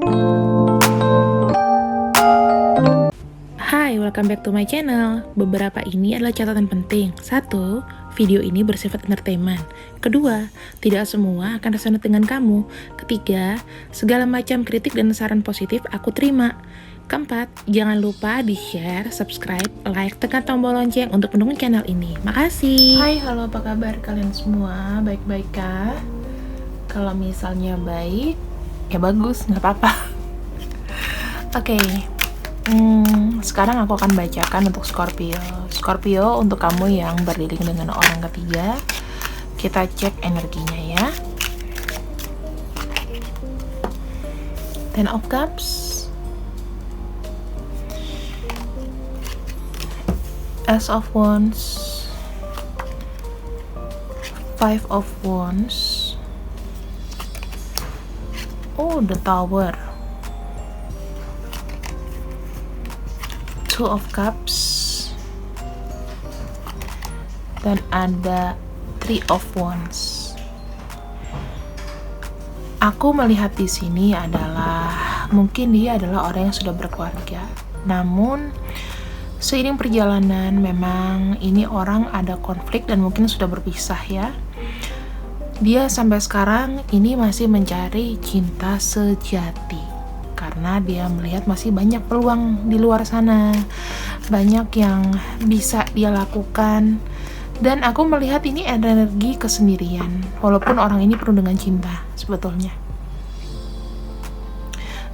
Hai, welcome back to my channel. Beberapa ini adalah catatan penting. 1. Video ini bersifat entertainment. 2. Tidak semua akan resonate dengan kamu. 3. Segala macam kritik dan saran positif aku terima. 4. Jangan lupa di-share, subscribe, like, tekan tombol lonceng untuk mendukung channel ini. Makasih. Hai, halo, apa kabar kalian semua? Baik-baik kah? Kalau misalnya baik, ya bagus, nggak apa-apa. Oke. Sekarang aku akan bacakan untuk Scorpio. Scorpio, untuk kamu yang berdiri dengan orang ketiga, kita cek energinya ya. Ten of Cups, Ace of Wands, Five of Wands, oh, the Tower, Two of Cups, dan ada Three of Wands. Aku melihat di sini adalah mungkin dia adalah orang yang sudah berkeluarga. Namun seiring perjalanan memang ini orang ada konflik dan mungkin sudah berpisah ya. Dia sampai sekarang ini masih mencari cinta sejati. Karena dia melihat masih banyak peluang di luar sana, banyak yang bisa dia lakukan, dan aku melihat ini energi kesendirian, walaupun orang ini penuh dengan cinta sebetulnya.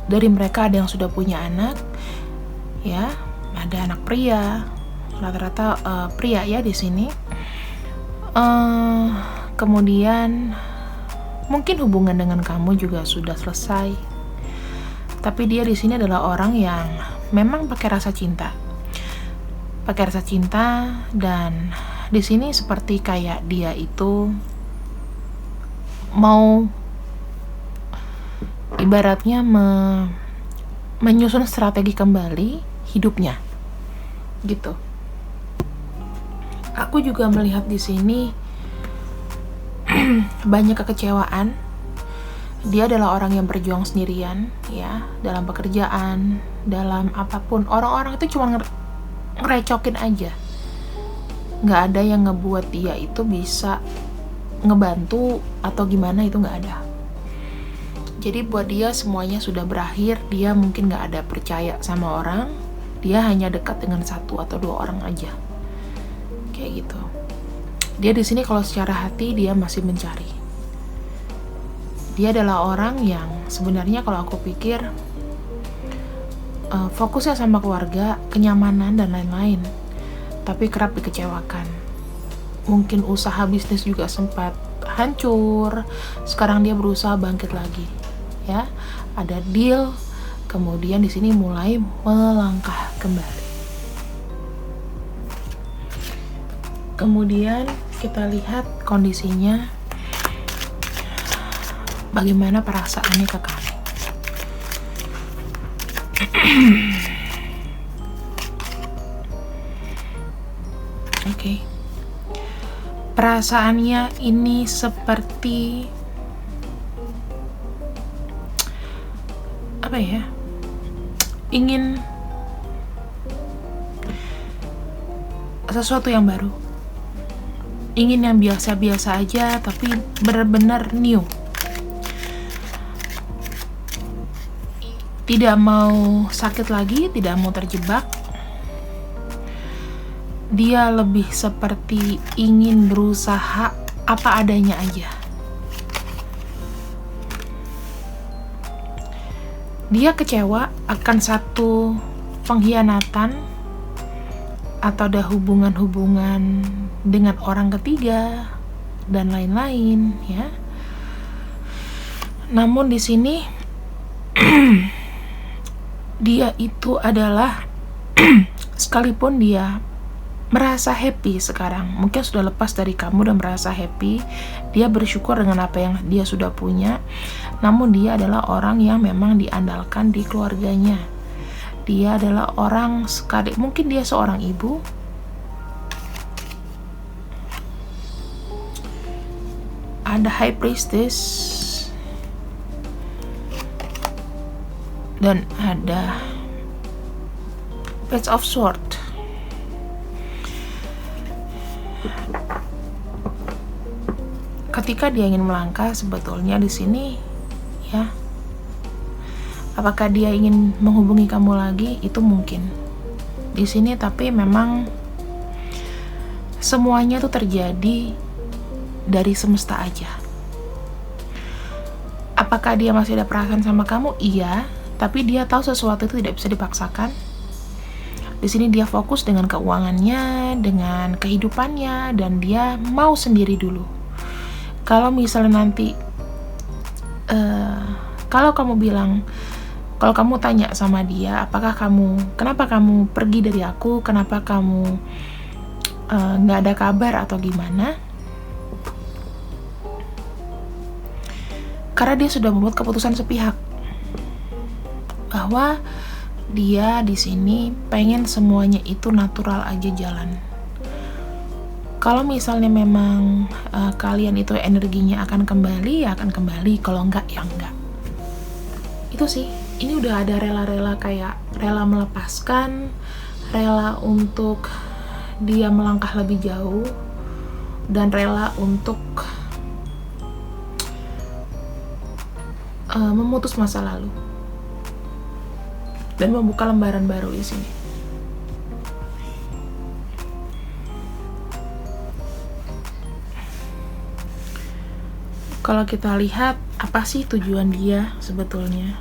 Dari mereka ada yang sudah punya anak, ya, ada anak pria, rata-rata pria ya di sini. Kemudian mungkin hubungan dengan kamu juga sudah selesai. Tapi dia di sini adalah orang yang memang pakai rasa cinta. Dan di sini seperti kayak dia itu mau ibaratnya menyusun strategi kembali hidupnya. Gitu. Aku juga melihat di sini banyak kekecewaan. Dia adalah orang yang berjuang sendirian ya, dalam pekerjaan, dalam apapun. Orang-orang itu cuma ngerecokin aja. Nggak ada yang ngebuat dia itu bisa ngebantu atau gimana, itu nggak ada. Jadi buat dia semuanya sudah berakhir. Dia mungkin nggak ada percaya sama orang. Dia hanya dekat dengan 1 atau 2 orang aja. Kayak gitu. Dia di sini kalau secara hati dia masih mencari. Dia adalah orang yang sebenarnya kalau aku pikir fokusnya sama keluarga, kenyamanan, dan lain-lain. Tapi kerap dikecewakan. Mungkin usaha bisnis juga sempat hancur. Sekarang dia berusaha bangkit lagi. Ya, ada deal. Kemudian di sini mulai melangkah kembali. Kemudian kita lihat kondisinya. Bagaimana perasaannya ke kamu? Oke. Perasaannya ini seperti apa ya? Ingin sesuatu yang baru. Ingin yang biasa-biasa aja tapi benar-benar new. Tidak mau sakit lagi, tidak mau terjebak. Dia lebih seperti ingin berusaha apa adanya aja. Dia kecewa akan satu pengkhianatan atau ada hubungan-hubungan dengan orang ketiga dan lain-lain ya. Namun di sini dia itu adalah sekalipun dia merasa happy sekarang, mungkin sudah lepas dari kamu dan merasa happy, dia bersyukur dengan apa yang dia sudah punya. Namun dia adalah orang yang memang diandalkan di keluarganya. Dia adalah orang sekali, mungkin dia seorang ibu. Ada High Priestess, Dan ada Page of Sword. Ketika dia ingin melangkah, sebetulnya di sini ya, apakah dia ingin menghubungi kamu lagi? Itu mungkin di sini, tapi memang semuanya tuh terjadi dari semesta aja. Apakah dia masih ada perasaan sama kamu? Iya, tapi dia tahu sesuatu itu tidak bisa dipaksakan. Di sini dia fokus dengan keuangannya, dengan kehidupannya, dan dia mau sendiri dulu. Kalau misalnya nanti, kalau kamu tanya sama dia, kenapa kamu pergi dari aku, kenapa kamu nggak ada kabar atau gimana? Karena dia sudah membuat keputusan sepihak bahwa dia di sini pengen semuanya itu natural aja jalan. Kalau misalnya memang kalian itu energinya akan kembali, ya akan kembali. Kalau enggak, ya enggak. Itu sih, ini udah ada rela-rela, kayak rela melepaskan, rela untuk dia melangkah lebih jauh, dan rela untuk memutus masa lalu dan membuka lembaran baru di sini. Kalau kita lihat, apa sih tujuan dia sebetulnya?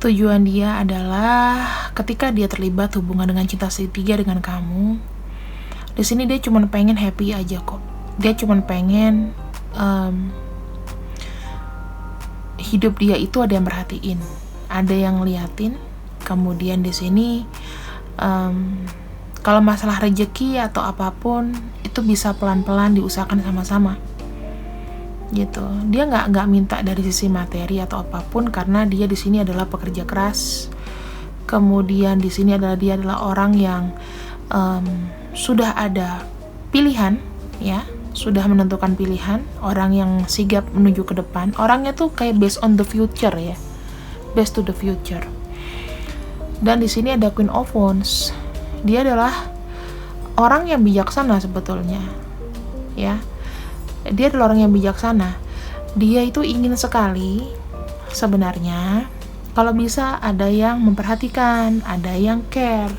Tujuan dia adalah ketika dia terlibat hubungan dengan cinta segitiga dengan kamu, di sini dia cuma pengen happy aja kok. Dia cuma pengen hidup dia itu ada yang merhatiin, ada yang ngeliatin. Kemudian di sini kalau masalah rezeki atau apapun itu bisa pelan-pelan diusahakan sama-sama gitu. Dia nggak minta dari sisi materi atau apapun, karena dia di sini adalah pekerja keras. Kemudian di sini dia adalah orang yang sudah ada pilihan, ya, sudah menentukan pilihan, orang yang sigap menuju ke depan. Orangnya tuh kayak based on the future ya, based to the future. Dan di sini ada Queen of Wands. Dia adalah orang yang bijaksana sebetulnya, ya. Dia adalah orang yang bijaksana. Dia itu ingin sekali sebenarnya kalau bisa ada yang memperhatikan, ada yang care.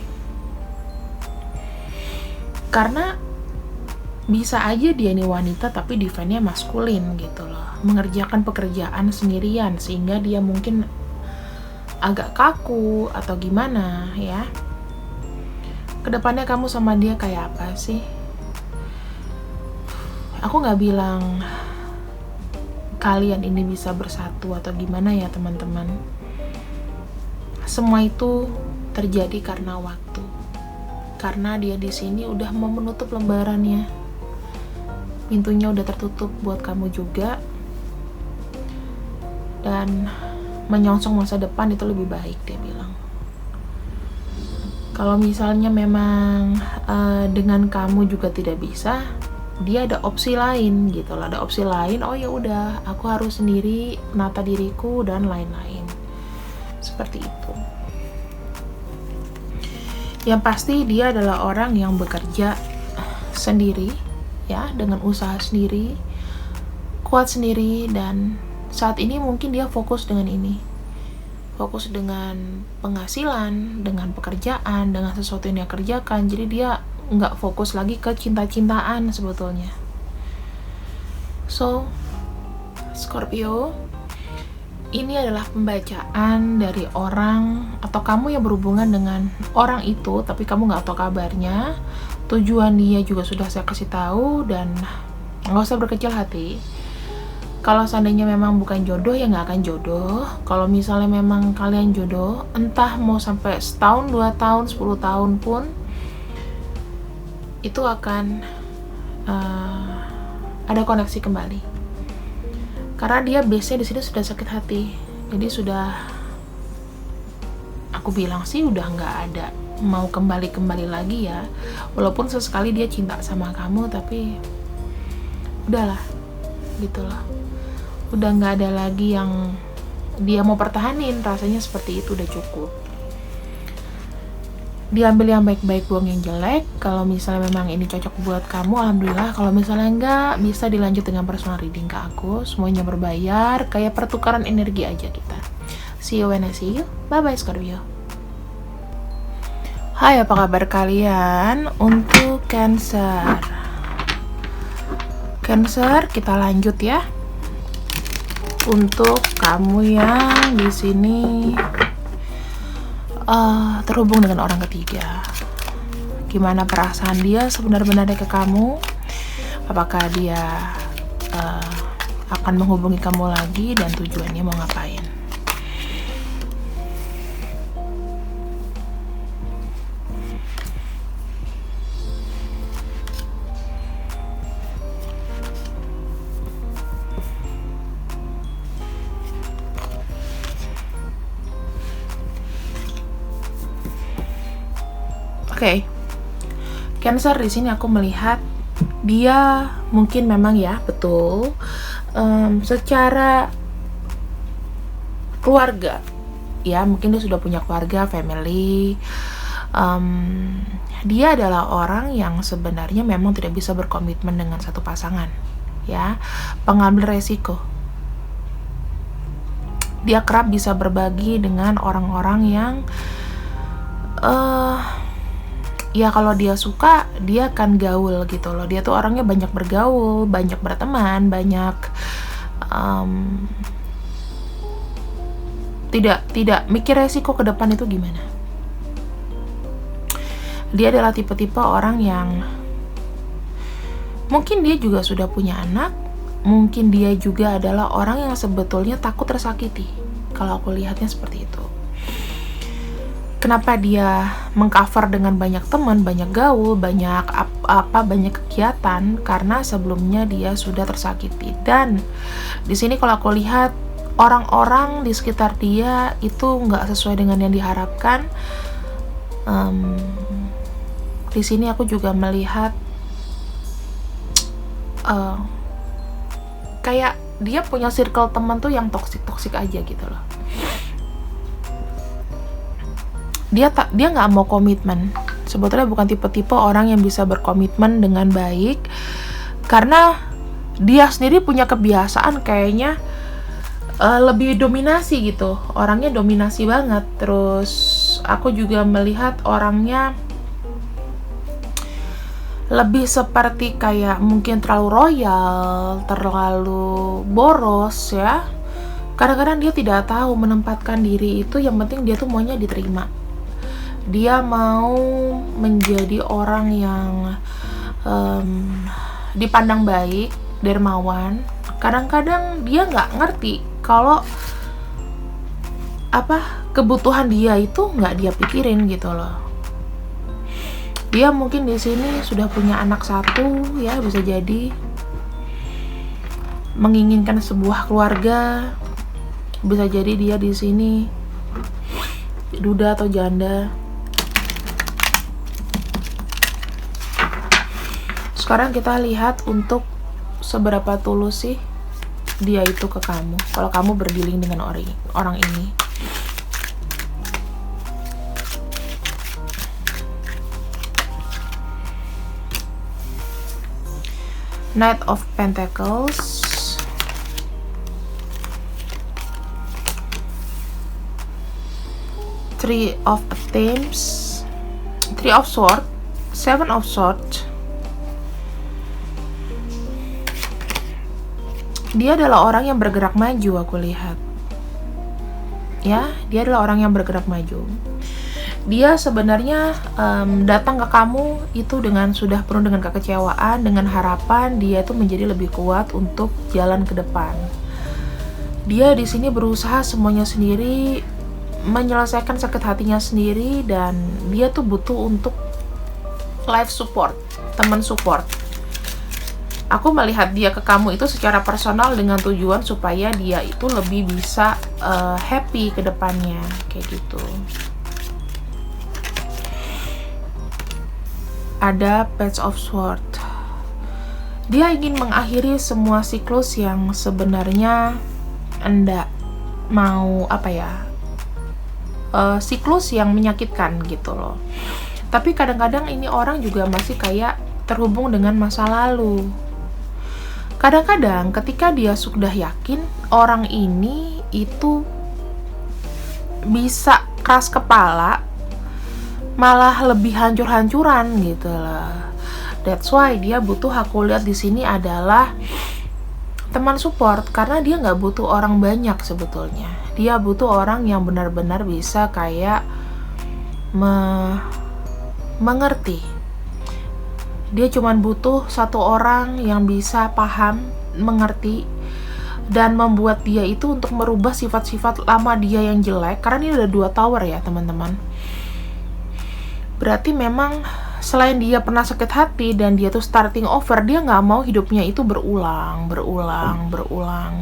Karena bisa aja dia ini wanita tapi define-nya maskulin gitu loh, mengerjakan pekerjaan sendirian sehingga dia mungkin agak kaku atau gimana ya. Kedepannya kamu sama dia kayak apa sih? Aku nggak bilang kalian ini bisa bersatu atau gimana ya teman-teman. Semua itu terjadi karena waktu. Karena dia di sini udah mau menutup lembarannya. Pintunya udah tertutup buat kamu juga. Dan menyongsong masa depan itu lebih baik, dia bilang. Kalau misalnya memang dengan kamu juga tidak bisa, dia ada opsi lain gitu loh. Ada opsi lain, oh ya udah, aku harus sendiri menata diriku dan lain-lain. Seperti itu. Yang pasti dia adalah orang yang bekerja sendiri, ya, dengan usaha sendiri, kuat sendiri, dan saat ini mungkin dia fokus dengan ini. Fokus dengan penghasilan, dengan pekerjaan, dengan sesuatu yang dia kerjakan. Jadi dia nggak fokus lagi ke cinta-cintaan sebetulnya. So, Scorpio, ini adalah pembacaan dari orang atau kamu yang berhubungan dengan orang itu tapi kamu nggak tahu kabarnya. Tujuan dia juga sudah saya kasih tahu, dan nggak usah berkecil hati. Kalau seandainya memang bukan jodoh, ya nggak akan jodoh. Kalau misalnya memang kalian jodoh, entah mau sampai setahun, 2 tahun, 10 tahun pun, itu akan ada koneksi kembali. Karena dia base-nya di sini sudah sakit hati, jadi sudah, aku bilang sih udah nggak ada mau kembali lagi ya. Walaupun sesekali dia cinta sama kamu, tapi udahlah, gitu loh. Udah nggak ada lagi yang dia mau pertahanin, rasanya seperti itu udah cukup. Diambil yang baik-baik, buang yang jelek. Kalau misalnya memang ini cocok buat kamu, alhamdulillah. Kalau misalnya enggak, bisa dilanjut dengan personal reading ke aku. Semuanya berbayar, kayak pertukaran energi aja kita. See you when I see you. Bye-bye Scorpio. Hai, apa kabar kalian? Untuk Cancer. Cancer, kita lanjut ya. Untuk kamu yang di sini terhubung dengan orang ketiga, gimana perasaan dia sebenar-benarnya ke kamu? Apakah dia akan menghubungi kamu lagi dan tujuannya mau ngapain? Oke. Cancer, di sini aku melihat dia mungkin memang ya, betul, secara keluarga ya, mungkin dia sudah punya keluarga, family. Dia adalah orang yang sebenarnya memang tidak bisa berkomitmen dengan satu pasangan ya, pengambil resiko. Dia kerap bisa berbagi dengan orang-orang yang ya kalau dia suka, dia akan gaul gitu loh. Dia tuh orangnya banyak bergaul, banyak berteman, banyak tidak mikir resiko ke depan itu gimana. Dia adalah tipe-tipe orang yang mungkin dia juga sudah punya anak, mungkin dia juga adalah orang yang sebetulnya takut tersakiti. Kalau aku lihatnya seperti itu. Kenapa dia mengcover dengan banyak teman, banyak gaul, banyak banyak kegiatan? Karena sebelumnya dia sudah tersakiti. Dan di sini kalau aku lihat orang-orang di sekitar dia itu nggak sesuai dengan yang diharapkan. Di sini aku juga melihat kayak dia punya circle teman tuh yang toksik aja gitu loh. Dia nggak mau komitmen. Sebetulnya bukan tipe-tipe orang yang bisa berkomitmen dengan baik, karena dia sendiri punya kebiasaan kayaknya lebih dominasi gitu. Orangnya dominasi banget. Terus aku juga melihat orangnya lebih seperti kayak mungkin terlalu royal, terlalu boros ya. Kadang-kadang dia tidak tahu menempatkan diri itu, yang penting dia tuh maunya diterima. Dia mau menjadi orang yang dipandang baik, dermawan. Kadang-kadang dia nggak ngerti kalau kebutuhan dia itu nggak dia pikirin gitu loh. Dia mungkin di sini sudah punya anak satu ya, bisa jadi menginginkan sebuah keluarga. Bisa jadi dia di sini duda atau janda. Sekarang kita lihat untuk seberapa tulus sih dia itu ke kamu. Kalau kamu berdealing dengan orang ini. Knight of Pentacles. Three of Pentacles. Three of Swords. Seven of Swords. Dia adalah orang yang bergerak maju, aku lihat. Ya, dia adalah orang yang bergerak maju. Dia sebenarnya datang ke kamu itu dengan sudah penuh dengan kekecewaan, dengan harapan dia itu menjadi lebih kuat untuk jalan ke depan. Dia di sini berusaha semuanya sendiri, menyelesaikan sakit hatinya sendiri, dan dia tuh butuh untuk life support, teman support. Aku melihat dia ke kamu itu secara personal dengan tujuan supaya dia itu lebih bisa happy ke depannya, kayak gitu. Ada Page of Swords. Dia ingin mengakhiri semua siklus yang sebenarnya enggak mau siklus yang menyakitkan gitu loh. Tapi kadang-kadang ini orang juga masih kayak terhubung dengan masa lalu. Kadang-kadang ketika dia sudah yakin orang ini itu bisa keras kepala, malah lebih hancur-hancuran gitu lah. That's why dia butuh, aku lihat di sini adalah teman support, karena dia nggak butuh orang banyak sebetulnya. Dia butuh orang yang benar-benar bisa kayak mengerti. Dia cuma butuh satu orang yang bisa paham, mengerti, dan membuat dia itu untuk merubah sifat-sifat lama dia yang jelek. Karena ini ada 2 tower ya teman-teman. Berarti memang selain dia pernah sakit hati dan dia tuh starting over, dia nggak mau hidupnya itu berulang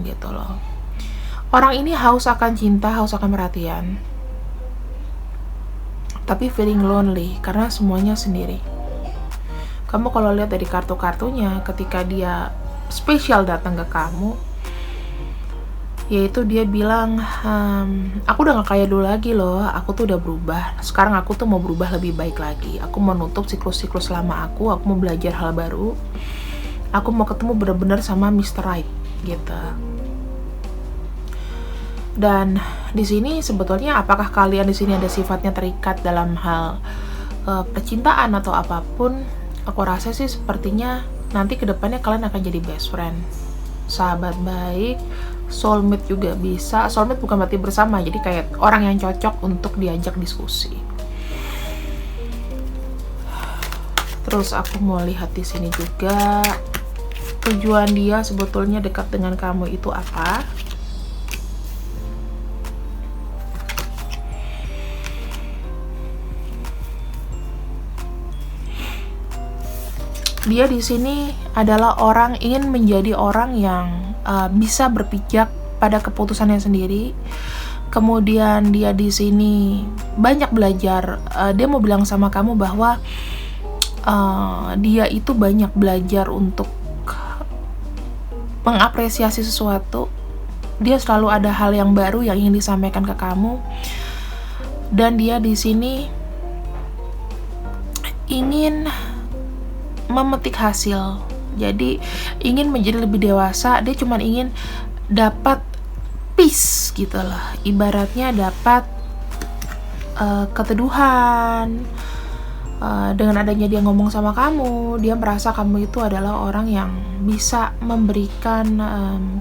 gitu loh. Orang ini haus akan cinta, haus akan perhatian, tapi feeling lonely karena semuanya sendiri. Kamu kalau lihat dari kartu-kartunya, ketika dia spesial datang ke kamu, yaitu dia bilang, aku udah gak kayak dulu lagi loh, aku tuh udah berubah, sekarang aku tuh mau berubah lebih baik lagi, aku mau nutup siklus-siklus lama aku mau belajar hal baru, aku mau ketemu bener-bener sama Mr. Right gitu. Dan di sini sebetulnya apakah kalian di sini ada sifatnya terikat dalam hal percintaan atau apapun? Aku rasa sih sepertinya nanti kedepannya kalian akan jadi best friend, sahabat baik, soulmate juga bisa. Soulmate bukan berarti bersama, jadi kayak orang yang cocok untuk diajak diskusi. Terus aku mau lihat di sini juga tujuan dia sebetulnya dekat dengan kamu itu apa. Dia di sini adalah orang ingin menjadi orang yang bisa berpijak pada keputusannya sendiri. Kemudian dia di sini banyak belajar. Dia mau bilang sama kamu bahwa dia itu banyak belajar untuk mengapresiasi sesuatu. Dia selalu ada hal yang baru yang ingin disampaikan ke kamu. Dan dia di sini ingin memetik hasil, jadi ingin menjadi lebih dewasa. Dia cuma ingin dapat peace gitu lah, ibaratnya dapat keteduhan. Dengan adanya dia ngomong sama kamu, dia merasa kamu itu adalah orang yang bisa memberikan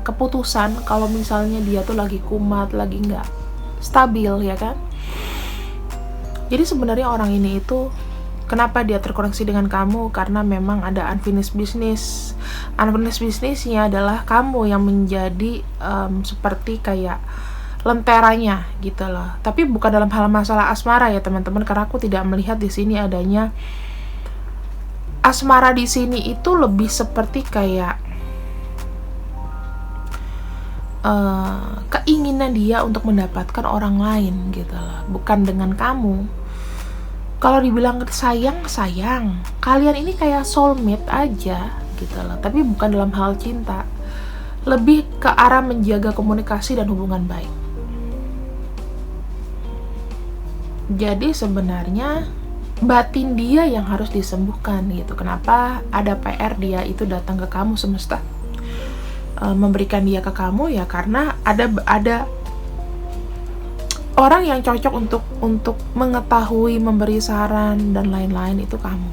keputusan kalau misalnya dia tuh lagi kumat, lagi nggak stabil, ya kan. Jadi sebenarnya orang ini itu kenapa dia terkoneksi dengan kamu? Karena memang ada unfinished business. Unfinished business-nya adalah kamu yang menjadi seperti kayak lenteranya gitu loh. Tapi bukan dalam hal masalah asmara ya teman-teman, karena aku tidak melihat di sini adanya asmara. Di sini itu lebih seperti kayak keinginan dia untuk mendapatkan orang lain gitu loh, bukan dengan kamu. Kalau dibilang sayang, kalian ini kayak soulmate aja gitu loh, tapi bukan dalam hal cinta. Lebih ke arah menjaga komunikasi dan hubungan baik. Jadi sebenarnya batin dia yang harus disembuhkan gitu. Kenapa ada PR dia itu datang ke kamu, semesta memberikan dia ke kamu ya, karena ada orang yang cocok untuk mengetahui, memberi saran dan lain-lain, itu kamu.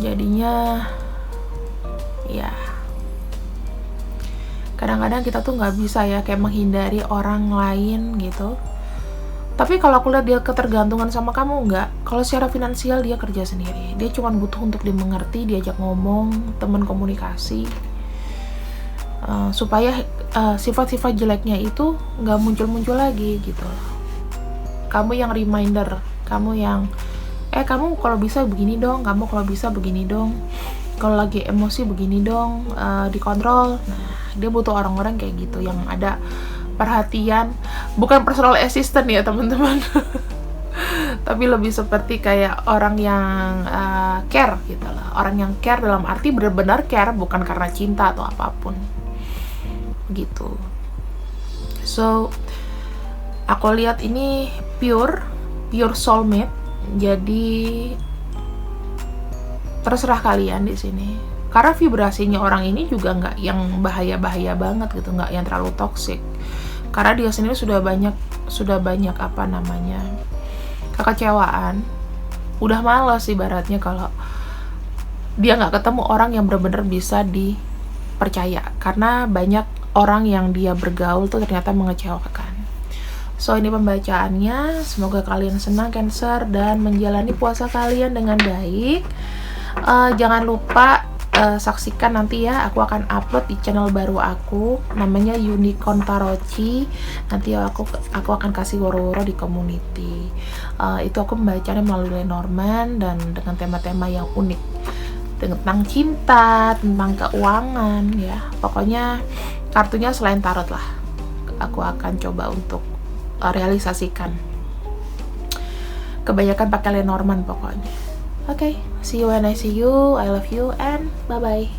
Jadinya ya kadang-kadang kita tuh nggak bisa ya kayak menghindari orang lain gitu. Tapi kalau aku lihat dia ketergantungan sama kamu, enggak. Kalau secara finansial dia kerja sendiri, dia cuma butuh untuk dimengerti, diajak ngomong, teman komunikasi, supaya sifat-sifat jeleknya itu nggak muncul-muncul lagi gitu. Kamu yang reminder, kamu yang kamu kalau bisa begini dong, kamu kalau bisa begini dong, kalau lagi emosi begini dong, dikontrol. Nah, dia butuh orang-orang kayak gitu yang ada perhatian, bukan personal assistant ya teman-teman. tapi lebih seperti kayak orang yang care gitu lah. Orang yang care dalam arti benar-benar care, bukan karena cinta atau apapun gitu. So aku lihat ini pure soulmate. Jadi terserah kalian di sini. Karena vibrasinya orang ini juga nggak yang bahaya-bahaya banget gitu, nggak yang terlalu toxic. Karena dia sendiri sudah banyak apa namanya, kekecewaan. Udah malas ibaratnya kalau dia nggak ketemu orang yang benar-benar bisa dipercaya. Karena banyak orang yang dia bergaul tuh ternyata mengecewakan. So ini pembacaannya. Semoga kalian senang Cancer dan menjalani puasa kalian dengan baik. Jangan lupa saksikan nanti ya, aku akan upload di channel baru aku, namanya Unicorn Tarochi. Nanti aku akan kasih woro-woro di community. Itu aku membacanya melalui Lenormand dan dengan tema-tema yang unik, tentang cinta, tentang keuangan ya. Pokoknya kartunya selain tarot lah, aku akan coba untuk realisasikan. Kebanyakan pakai Lenormand pokoknya. Oke, see you when I see you. I love you and bye-bye.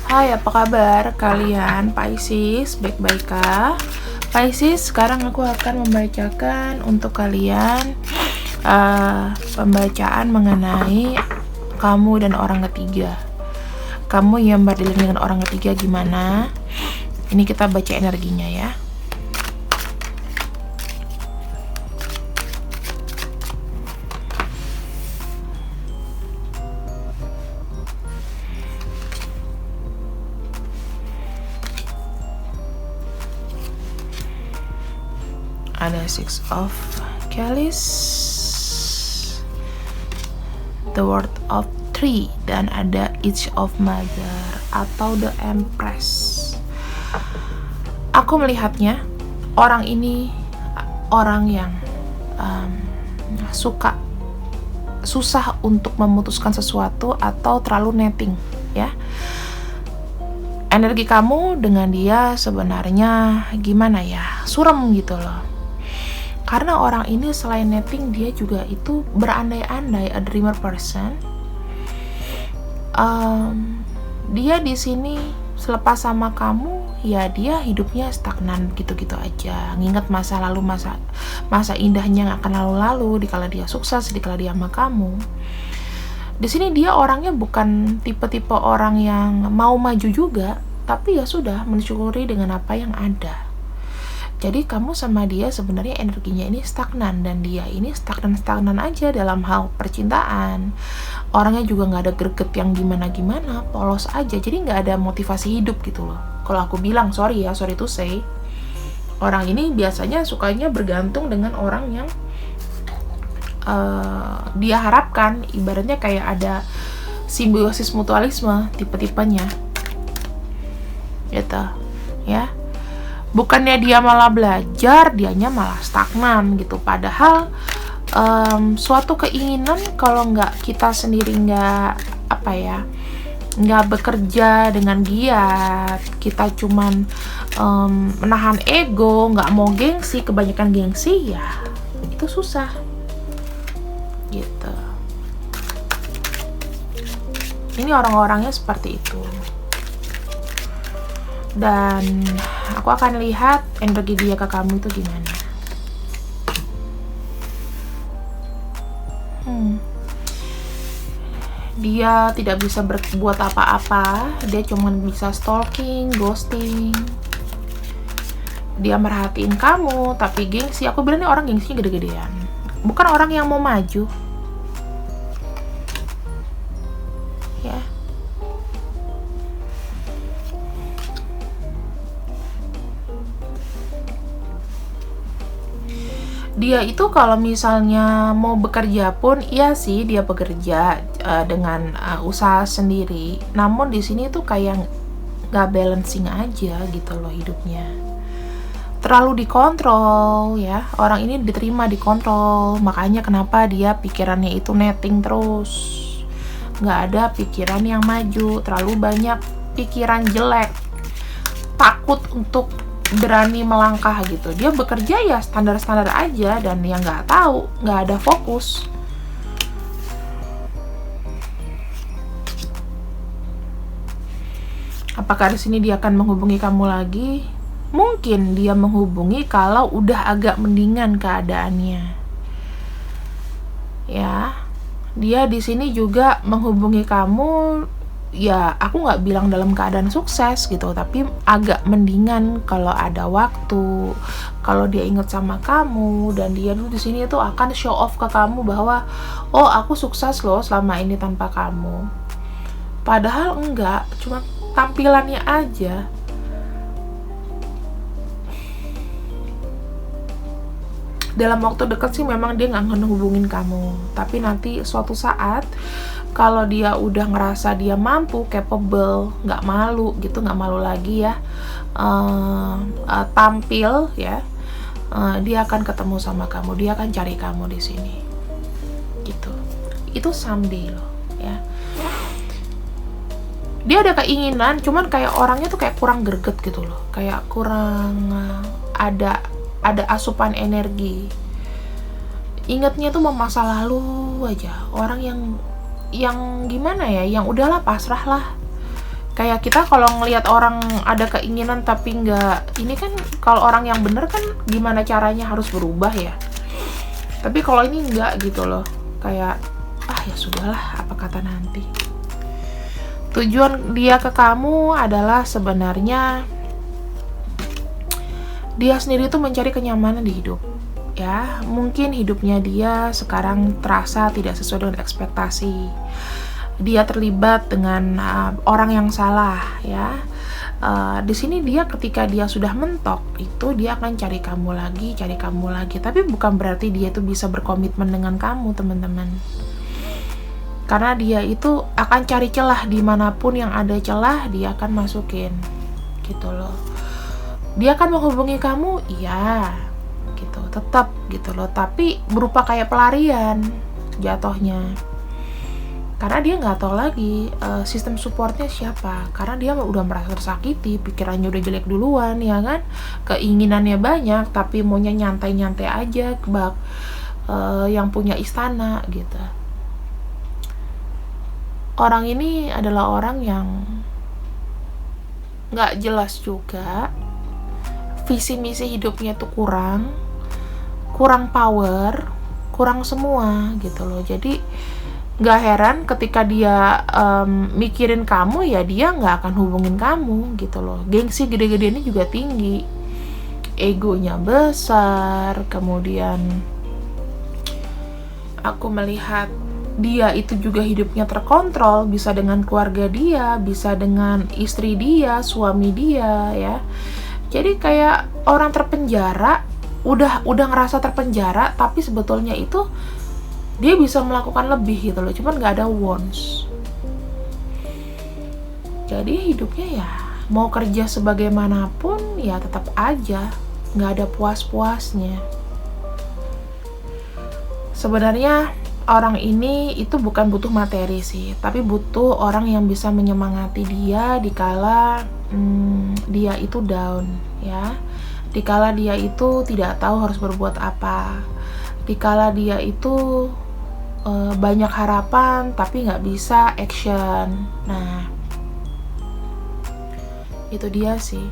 Hai, apa kabar kalian Pisces? Baik-baik kah? Pisces, sekarang aku akan membacakan untuk kalian pembacaan mengenai kamu dan orang ketiga. Kamu yang berdiri dengan orang ketiga gimana? Ini kita baca energinya ya. Ada Six of Chalice, The World of Three, dan ada Each of Mother atau The Empress. Aku melihatnya, orang ini orang yang susah untuk memutuskan sesuatu atau terlalu netting ya. Energi kamu dengan dia sebenarnya gimana ya, suram gitu loh. Karena orang ini selain netting, dia juga itu berandai-andai, a dreamer person. Dia di sini selepas sama kamu, ya dia hidupnya stagnan gitu-gitu aja. Nginget masa lalu, masa indahnya yang akan lalu-lalu, dikala dia sukses, dikala dia sama kamu. Di sini dia orangnya bukan tipe-tipe orang yang mau maju juga, tapi ya sudah mensyukuri dengan apa yang ada. Jadi kamu sama dia sebenarnya energinya ini stagnan, dan dia ini stagnan aja dalam hal percintaan. Orangnya juga nggak ada greget yang gimana-gimana, polos aja. Jadi nggak ada motivasi hidup gitu loh. Kalau aku bilang sorry to say, orang ini biasanya sukanya bergantung dengan orang yang dia harapkan. Ibaratnya kayak ada simbiosis mutualisme tipe-tipenya gitu ya. Bukannya dia malah belajar, dianya malah stagnan gitu. Padahal suatu keinginan kalau nggak kita sendiri nggak bekerja dengan giat, kita cuman menahan ego, nggak mau gengsi, kebanyakan gengsi ya itu susah gitu. Ini orang-orangnya seperti itu. Dan aku akan lihat energi dia ke kamu itu gimana. Dia tidak bisa berbuat apa-apa. Dia cuma bisa stalking, ghosting. Dia merhatiin kamu, tapi gengsi. Aku bilang ini orang gengsinya gede-gedean. Bukan orang yang mau maju. Ya. Dia itu kalau misalnya mau bekerja pun, iya sih dia bekerja dengan usaha sendiri. Namun di sini tuh kayak nggak balancing aja gitu loh hidupnya. Terlalu dikontrol ya. Orang ini diterima dikontrol. Makanya kenapa dia pikirannya itu netting terus. Nggak ada pikiran yang maju. Terlalu banyak pikiran jelek. Takut untuk berani melangkah gitu. Dia bekerja ya standar-standar aja, dan yang nggak tahu, nggak ada fokus. Apakah di sini dia akan menghubungi kamu lagi? Mungkin dia menghubungi kalau udah agak mendingan keadaannya. Ya, dia di sini juga menghubungi kamu. Ya, aku nggak bilang dalam keadaan sukses gitu, tapi agak mendingan kalau ada waktu, kalau dia inget sama kamu, dan dia dulu di sini tuh akan show off ke kamu bahwa, oh aku sukses loh selama ini tanpa kamu. Padahal enggak, cuma tampilannya aja. Dalam waktu dekat sih memang dia nggak akan hubungin kamu, tapi nanti suatu saat kalau dia udah ngerasa dia mampu, capable, nggak malu gitu, nggak malu lagi ya, tampil ya, dia akan ketemu sama kamu, dia akan cari kamu di sini gitu. Itu someday loh ya. Dia ada keinginan, cuman kayak orangnya tuh kayak kurang greget gitu loh, kayak kurang ada asupan energi. Ingatnya tuh mau masa lalu aja. Orang yang gimana ya, yang udahlah pasrah lah. Kayak kita kalau ngelihat orang ada keinginan tapi nggak, ini kan kalau orang yang bener kan gimana caranya harus berubah ya. Tapi kalau ini nggak gitu loh, kayak ya sudahlah, apa kata nanti. Tujuan dia ke kamu adalah sebenarnya dia sendiri tuh mencari kenyamanan di hidup ya. Mungkin hidupnya dia sekarang terasa tidak sesuai dengan ekspektasi. Dia terlibat dengan orang yang salah ya. Di sini dia ketika dia sudah mentok itu dia akan cari kamu lagi. Tapi bukan berarti dia itu bisa berkomitmen dengan kamu, teman-teman. Karena dia itu akan cari celah dimanapun yang ada celah, dia akan masukin gitu loh. Dia akan menghubungi kamu, iya, gitu, tetap gitu loh. Tapi berupa kayak pelarian jatuhnya. Karena dia nggak tahu lagi sistem supportnya siapa. Karena dia udah merasa tersakiti, pikirannya udah jelek duluan, ya kan? Keinginannya banyak, tapi maunya nyantai-nyantai aja, yang punya istana gitu. Orang ini adalah orang yang nggak jelas juga. Visi misi hidupnya tuh kurang power, kurang semua gitu loh. Jadi nggak heran ketika dia mikirin kamu, ya dia nggak akan hubungin kamu gitu loh. Gengsi gede-gedeannya juga tinggi, egonya besar. Kemudian aku melihat dia itu juga hidupnya terkontrol, bisa dengan keluarga dia, bisa dengan istri dia, suami dia ya. Jadi kayak orang terpenjara, udah ngerasa terpenjara, tapi sebetulnya itu dia bisa melakukan lebih gitu loh, cuman nggak ada wants. Jadi hidupnya ya mau kerja sebagaimanapun ya tetap aja nggak ada puas-puasnya. Sebenarnya orang ini itu bukan butuh materi sih, tapi butuh orang yang bisa menyemangati dia dikala dia itu down ya, dikala dia itu tidak tahu harus berbuat apa, dikala dia itu banyak harapan tapi nggak bisa action. Nah itu dia sih,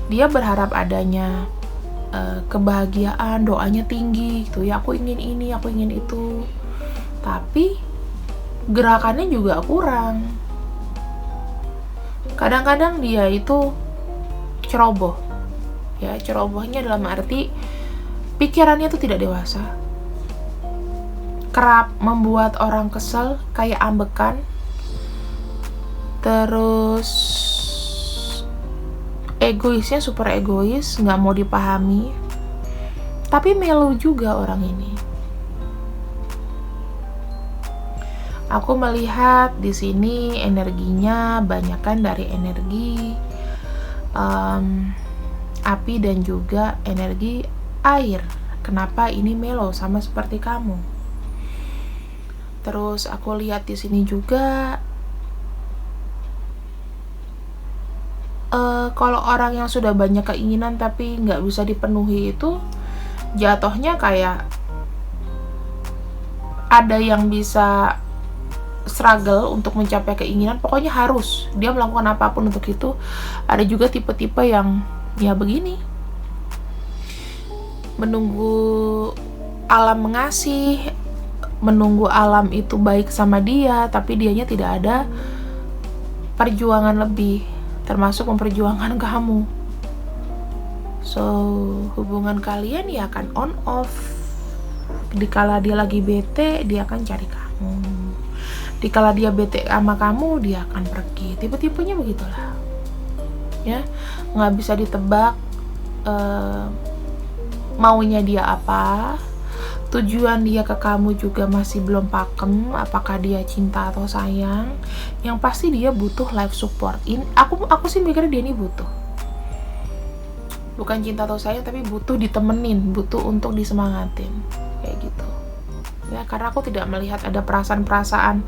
dia berharap adanya kebahagiaan, doanya tinggi gitu ya, aku ingin ini, aku ingin itu, tapi gerakannya juga kurang. Kadang-kadang dia itu ceroboh ya, cerobohnya dalam arti pikirannya itu tidak dewasa, kerap membuat orang kesel, kayak ambekan, terus egoisnya super egois, nggak mau dipahami, tapi melo juga orang ini. Aku melihat di sini energinya banyakkan dari energi api dan juga energi air. Kenapa ini melo sama seperti kamu? Terus aku lihat di sini juga Kalau orang yang sudah banyak keinginan tapi nggak bisa dipenuhi itu jatuhnya kayak ada yang bisa struggle untuk mencapai keinginan, pokoknya harus dia melakukan apapun untuk itu. Ada juga tipe-tipe yang ya begini, menunggu alam mengasih, menunggu alam itu baik sama dia, tapi dianya tidak ada perjuangan lebih, termasuk memperjuangkan kamu. So, hubungan kalian ya akan on off. Dikala dia lagi bete, dia akan cari kamu. Dikala dia bete sama kamu, dia akan pergi. Tipe-tipenya begitulah. Ya, nggak bisa ditebak maunya dia apa. Tujuan dia ke kamu juga masih belum pakem, apakah dia cinta atau sayang. Yang pasti dia butuh life support. Aku sih mikirnya dia ini butuh, bukan cinta atau sayang, tapi butuh ditemenin, butuh untuk disemangatin, kayak gitu ya. Karena aku tidak melihat ada perasaan-perasaan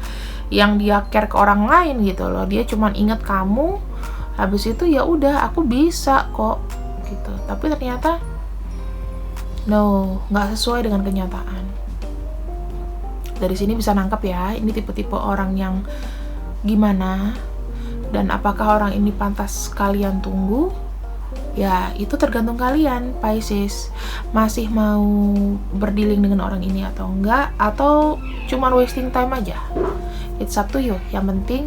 yang dia care ke orang lain gitu loh. Dia cuman inget kamu, habis itu ya udah, aku bisa kok gitu. Tapi ternyata no, nggak sesuai dengan kenyataan. Dari sini bisa nangkep ya, ini tipe-tipe orang yang gimana, dan apakah orang ini pantas kalian tunggu. Ya, itu tergantung kalian, Pisces. Masih mau berdealing dengan orang ini atau enggak, atau cuman wasting time aja. It's up to you. Yang penting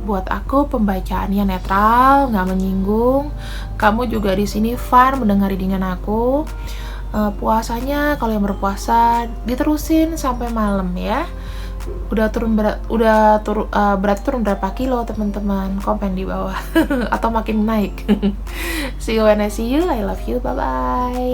buat aku pembacaannya netral, nggak menyinggung. Kamu juga di sini fun mendengar dengan aku. Puasanya kalau yang berpuasa diterusin sampai malam ya. Udah turun berat, berat turun berapa kilo teman-teman, komen di bawah atau makin naik. See you when I see you. I love you. Bye bye.